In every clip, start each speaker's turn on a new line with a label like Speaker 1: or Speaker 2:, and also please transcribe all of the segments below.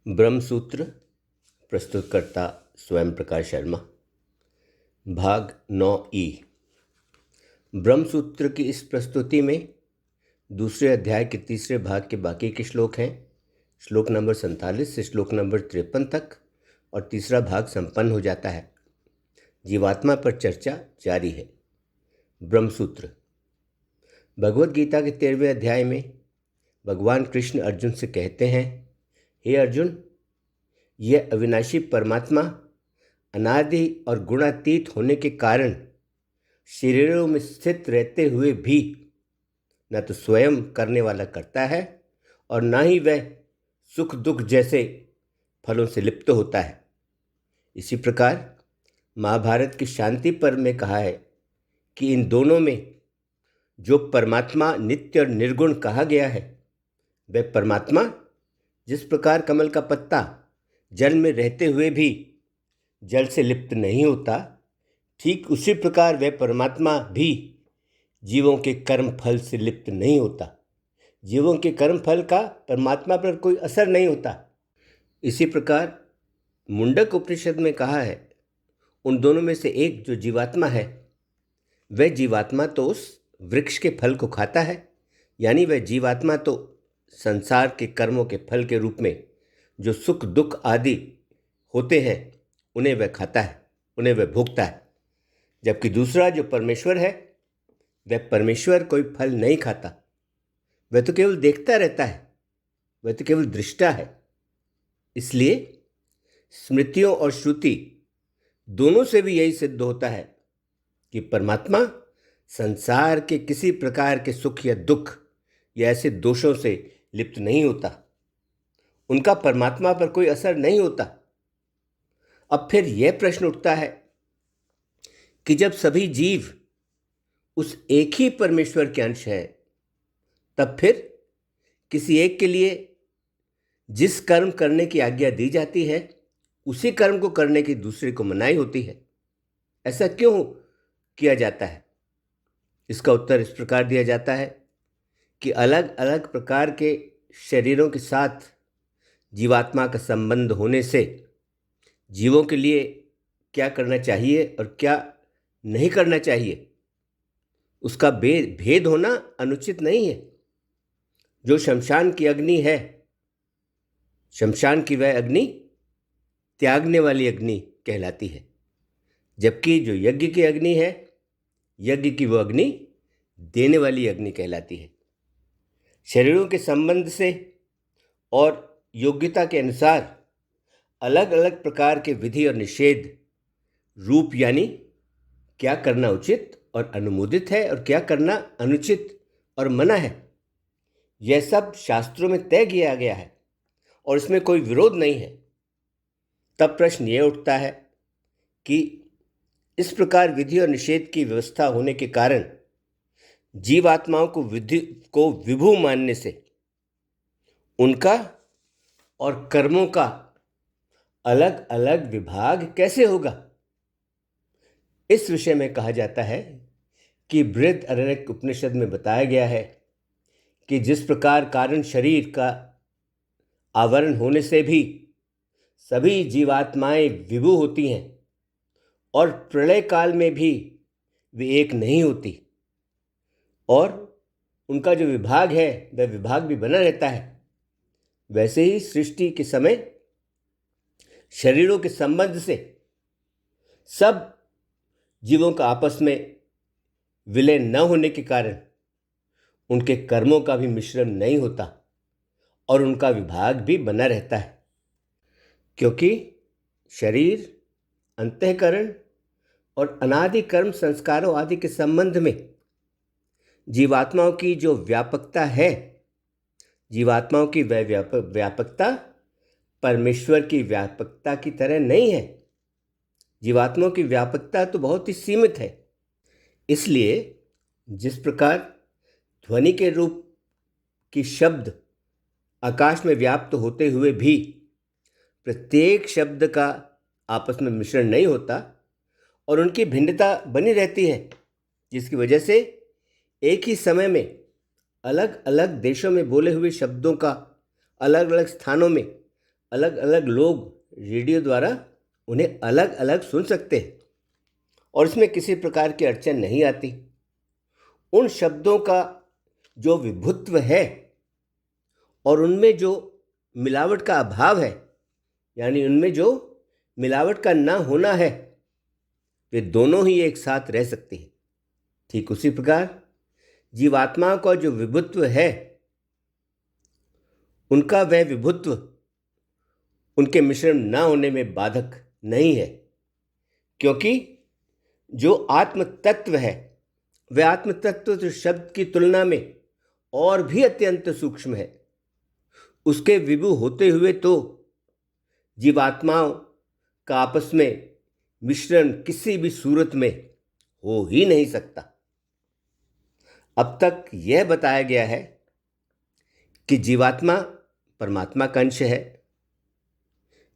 Speaker 1: ब्रह्मसूत्र प्रस्तुतकर्ता स्वयं प्रकाश शर्मा। भाग 9 ब्रह्मसूत्र की इस प्रस्तुति में दूसरे अध्याय के तीसरे भाग के बाकी के श्लोक हैं। श्लोक नंबर 47 से श्लोक नंबर 53 तक और तीसरा भाग संपन्न हो जाता है। जीवात्मा पर चर्चा जारी है। ब्रह्मसूत्र भगवद गीता के 13वें अध्याय में भगवान कृष्ण अर्जुन से कहते हैं, हे अर्जुन, यह अविनाशी परमात्मा अनादि और गुणातीत होने के कारण शरीरों में स्थित रहते हुए भी न तो स्वयं करने वाला करता है और न ही वह सुख दुख जैसे फलों से लिप्त होता है। इसी प्रकार महाभारत की शांति पर्व में कहा है कि इन दोनों में जो परमात्मा नित्य और निर्गुण कहा गया है, वह परमात्मा जिस प्रकार कमल का पत्ता जल में रहते हुए भी जल से लिप्त नहीं होता, ठीक उसी प्रकार वह परमात्मा भी जीवों के कर्म फल से लिप्त नहीं होता। जीवों के कर्म फल का परमात्मा पर कोई असर नहीं होता। इसी प्रकार मुंडक उपनिषद में कहा है, उन दोनों में से एक जो जीवात्मा है, वह जीवात्मा तो उस वृक्ष के फल को खाता है, यानी वह जीवात्मा तो संसार के कर्मों के फल के रूप में जो सुख दुख आदि होते हैं उन्हें वह खाता है, उन्हें वह भोगता है। जबकि दूसरा जो परमेश्वर है, वह परमेश्वर कोई फल नहीं खाता, वह तो केवल देखता रहता है, वह तो केवल दृष्टा है। इसलिए स्मृतियों और श्रुति दोनों से भी यही सिद्ध होता है कि परमात्मा संसार के किसी प्रकार के सुख या दुख या ऐसे दोषों से लिप्त नहीं होता, उनका परमात्मा पर कोई असर नहीं होता। अब फिर यह प्रश्न उठता है कि जब सभी जीव उस एक ही परमेश्वर के अंश हैं, तब फिर किसी एक के लिए जिस कर्म करने की आज्ञा दी जाती है, उसी कर्म को करने की दूसरे को मनाही होती है। ऐसा क्यों किया जाता है? इसका उत्तर इस प्रकार दिया जाता है कि अलग अलग प्रकार के शरीरों के साथ जीवात्मा का संबंध होने से जीवों के लिए क्या करना चाहिए और क्या नहीं करना चाहिए, उसका भेद होना अनुचित नहीं है। जो शमशान की अग्नि है, शमशान की वह अग्नि त्यागने वाली अग्नि कहलाती है, जबकि जो यज्ञ की अग्नि है, यज्ञ की वो अग्नि देने वाली अग्नि कहलाती है। शरीरों के संबंध से और योग्यता के अनुसार अलग अलग प्रकार के विधि और निषेध रूप, यानी क्या करना उचित और अनुमोदित है और क्या करना अनुचित और मना है, यह सब शास्त्रों में तय किया गया है और इसमें कोई विरोध नहीं है। तब प्रश्न यह उठता है कि इस प्रकार विधि और निषेध की व्यवस्था होने के कारण जीवात्माओं को विभु मानने से उनका और कर्मों का अलग अलग विभाग कैसे होगा? इस विषय में कहा जाता है कि बृहदारण्यक उपनिषद में बताया गया है कि जिस प्रकार कारण शरीर का आवरण होने से भी सभी जीवात्माएं विभु होती हैं और प्रलय काल में भी वे एक नहीं होती और उनका जो विभाग है वह विभाग भी बना रहता है, वैसे ही सृष्टि के समय शरीरों के संबंध से सब जीवों का आपस में विलय न होने के कारण उनके कर्मों का भी मिश्रण नहीं होता और उनका विभाग भी बना रहता है। क्योंकि शरीर, अंतःकरण और अनादि कर्म संस्कारों आदि के संबंध में जीवात्माओं की जो व्यापकता है, जीवात्माओं की वह व्यापकता परमेश्वर की व्यापकता की तरह नहीं है। जीवात्माओं की व्यापकता तो बहुत ही सीमित है। इसलिए जिस प्रकार ध्वनि के रूप की शब्द आकाश में व्याप्त होते हुए भी प्रत्येक शब्द का आपस में मिश्रण नहीं होता और उनकी भिन्नता बनी रहती है, जिसकी वजह से एक ही समय में अलग अलग देशों में बोले हुए शब्दों का अलग अलग स्थानों में अलग अलग लोग रेडियो द्वारा उन्हें अलग अलग सुन सकते हैं और इसमें किसी प्रकार की अड़चन नहीं आती। उन शब्दों का जो विभुत्व है और उनमें जो मिलावट का अभाव है, यानी उनमें जो मिलावट का ना होना है, वे दोनों ही एक साथ रह सकते हैं। ठीक उसी प्रकार जीवात्मा का जो विभुत्व है, उनका वह विभुत्व उनके मिश्रण न होने में बाधक नहीं है, क्योंकि जो आत्म तत्व है वह आत्म तत्व तो शब्द की तुलना में और भी अत्यंत सूक्ष्म है। उसके विभु होते हुए तो जीवात्माओं का आपस में मिश्रण किसी भी सूरत में हो ही नहीं सकता। अब तक यह बताया गया है कि जीवात्मा परमात्मा का अंश है,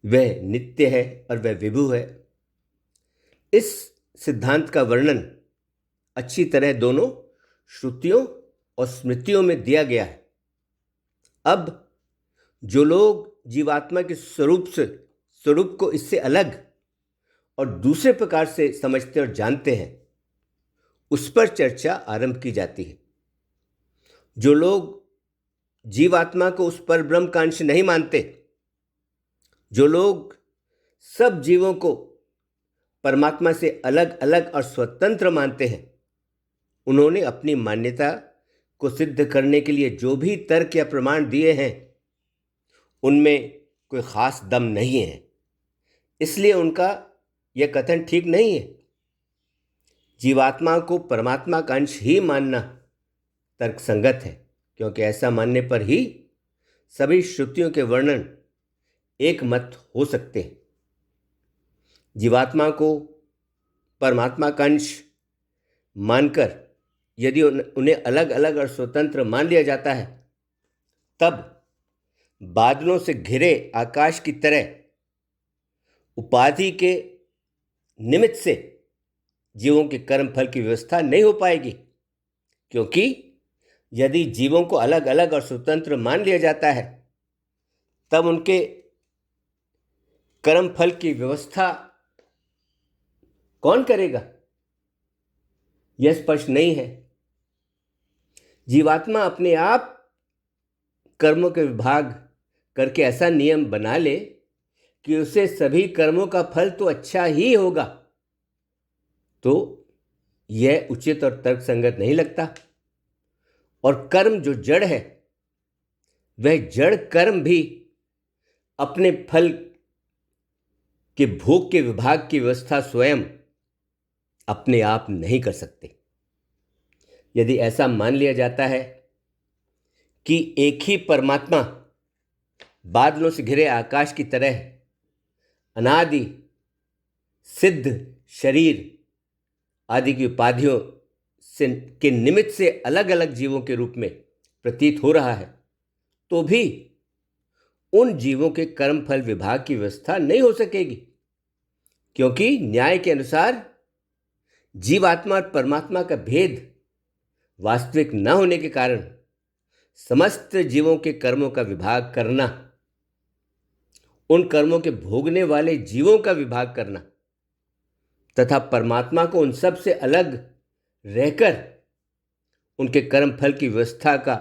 Speaker 1: वह नित्य है और वह विभु है। इस सिद्धांत का वर्णन अच्छी तरह दोनों श्रुतियों और स्मृतियों में दिया गया है। अब जो लोग जीवात्मा के स्वरूप को इससे अलग और दूसरे प्रकार से समझते और जानते हैं, उस पर चर्चा आरंभ की जाती है। जो लोग जीवात्मा को उस परब्रह्म का अंश नहीं मानते, जो लोग सब जीवों को परमात्मा से अलग अलग और स्वतंत्र मानते हैं, उन्होंने अपनी मान्यता को सिद्ध करने के लिए जो भी तर्क या प्रमाण दिए हैं, उनमें कोई खास दम नहीं है। इसलिए उनका यह कथन ठीक नहीं है। जीवात्मा को परमात्मा का अंश ही मानना तर्कसंगत है, क्योंकि ऐसा मानने पर ही सभी श्रुतियों के वर्णन एक मत हो सकते हैं। जीवात्मा को परमात्मा का अंश मानकर यदि उन्हें अलग अलग और स्वतंत्र मान लिया जाता है, तब बादलों से घिरे आकाश की तरह उपाधि के निमित्त से जीवों के कर्म फल की व्यवस्था नहीं हो पाएगी, क्योंकि यदि जीवों को अलग अलग और स्वतंत्र मान लिया जाता है, तब उनके कर्म फल की व्यवस्था कौन करेगा, यह स्पष्ट नहीं है। जीवात्मा अपने आप कर्मों के विभाग करके ऐसा नियम बना ले कि उसे सभी कर्मों का फल तो अच्छा ही होगा, तो यह उचित और तर्कसंगत नहीं लगता। और कर्म जो जड़ है, वह जड़ कर्म भी अपने फल के भोग के विभाग की व्यवस्था स्वयं अपने आप नहीं कर सकते। यदि ऐसा मान लिया जाता है कि एक ही परमात्मा बादलों से घिरे आकाश की तरह अनादि सिद्ध शरीर आदि की उपाधियों से के निमित्त से अलग अलग जीवों के रूप में प्रतीत हो रहा है, तो भी उन जीवों के कर्म फल विभाग की व्यवस्था नहीं हो सकेगी, क्योंकि न्याय के अनुसार जीवात्मा और परमात्मा का भेद वास्तविक न होने के कारण समस्त जीवों के कर्मों का विभाग करना, उन कर्मों के भोगने वाले जीवों का विभाग करना तथा परमात्मा को उन सब से अलग रहकर उनके कर्म फल की व्यवस्था का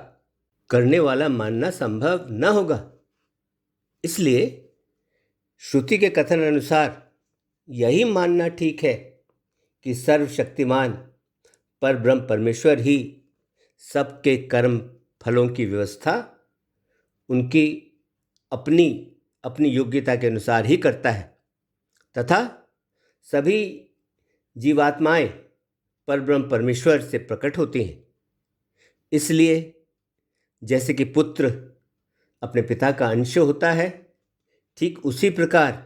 Speaker 1: करने वाला मानना संभव न होगा। इसलिए श्रुति के कथन अनुसार यही मानना ठीक है कि सर्वशक्तिमान परब्रह्म परमेश्वर ही सबके कर्म फलों की व्यवस्था उनकी अपनी अपनी योग्यता के अनुसार ही करता है, तथा सभी जीवात्माएं परब्रह्म परमेश्वर से प्रकट होती हैं। इसलिए जैसे कि पुत्र अपने पिता का अंश होता है, ठीक उसी प्रकार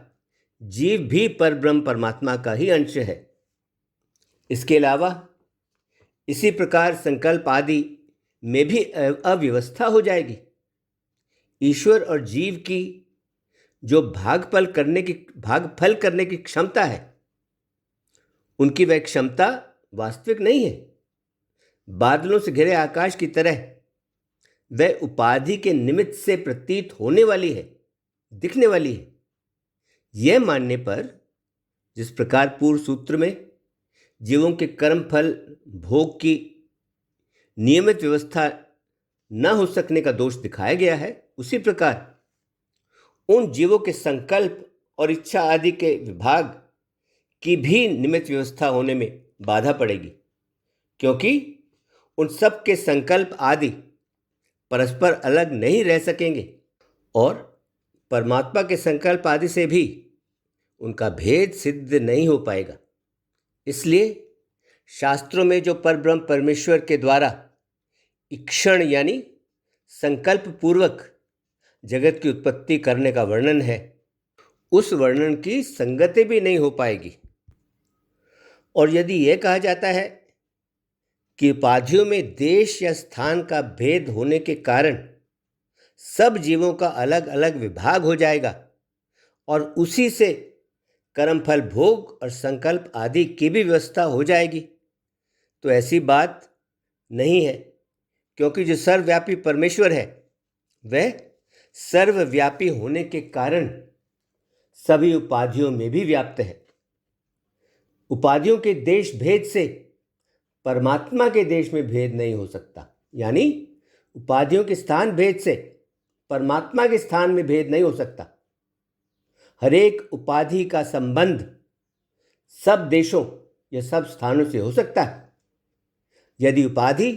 Speaker 1: जीव भी परब्रह्म परमात्मा का ही अंश है। इसके अलावा इसी प्रकार संकल्प आदि में भी अव्यवस्था हो जाएगी। ईश्वर और जीव की जो भागफल करने की क्षमता है, उनकी वह क्षमता वास्तविक नहीं है। बादलों से घिरे आकाश की तरह वह उपाधि के निमित्त से प्रतीत होने वाली है, दिखने वाली है। यह मानने पर, जिस प्रकार पूर्व सूत्र में जीवों के कर्म फल भोग की नियमित व्यवस्था न हो सकने का दोष दिखाया गया है, उसी प्रकार उन जीवों के संकल्प और इच्छा आदि के विभाग की भी नियमित व्यवस्था होने में बाधा पड़ेगी, क्योंकि उन सब के संकल्प आदि परस्पर अलग नहीं रह सकेंगे और परमात्मा के संकल्प आदि से भी उनका भेद सिद्ध नहीं हो पाएगा। इसलिए शास्त्रों में जो परब्रह्म परमेश्वर के द्वारा ईक्षण यानी संकल्प पूर्वक जगत की उत्पत्ति करने का वर्णन है, उस वर्णन की संगति भी नहीं हो पाएगी। और यदि यह कहा जाता है कि उपाधियों में देश या स्थान का भेद होने के कारण सब जीवों का अलग अलग विभाग हो जाएगा और उसी से कर्मफल भोग और संकल्प आदि की भी व्यवस्था हो जाएगी, तो ऐसी बात नहीं है, क्योंकि जो सर्वव्यापी परमेश्वर है वह सर्वव्यापी होने के कारण सभी उपाधियों में भी व्याप्त है। उपाधियों के देश भेद से परमात्मा के देश में भेद नहीं हो सकता, यानी उपाधियों के स्थान भेद से परमात्मा के स्थान में भेद नहीं हो सकता। हर एक उपाधि का संबंध सब देशों या सब स्थानों से हो सकता है। यदि उपाधि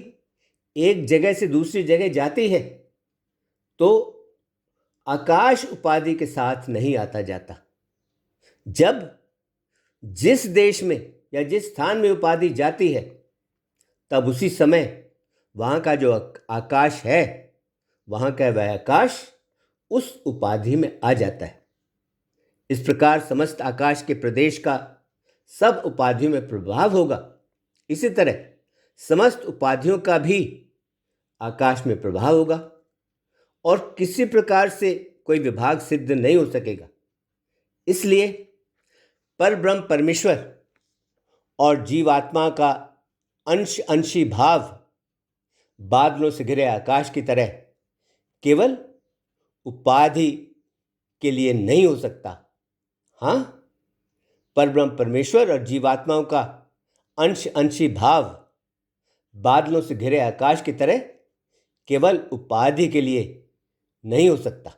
Speaker 1: एक जगह से दूसरी जगह जाती है तो आकाश उपाधि के साथ नहीं आता जाता। जब जिस देश में या जिस स्थान में उपाधि जाती है, तब उसी समय वहाँ का जो आकाश है, वहाँ का वह आकाश उस उपाधि में आ जाता है। इस प्रकार समस्त आकाश के प्रदेश का सब उपाधियों में प्रभाव होगा। इसी तरह समस्त उपाधियों का भी आकाश में प्रभाव होगा और किसी प्रकार से कोई विभाग सिद्ध नहीं हो सकेगा। इसलिए परब्रह्म परमेश्वर और जीवात्मा का अंश अंशी भाव बादलों से घिरे आकाश की तरह केवल उपाधि के लिए नहीं हो सकता। हाँ, परब्रह्म परमेश्वर और जीवात्माओं का अंश अंशी भाव बादलों से घिरे आकाश की तरह केवल उपाधि के लिए नहीं हो सकता।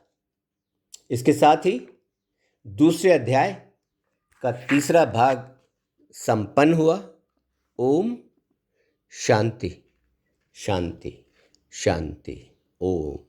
Speaker 1: इसके साथ ही दूसरे अध्याय का तीसरा भाग संपन्न हुआ। ओम शांति शांति शांति। ओम।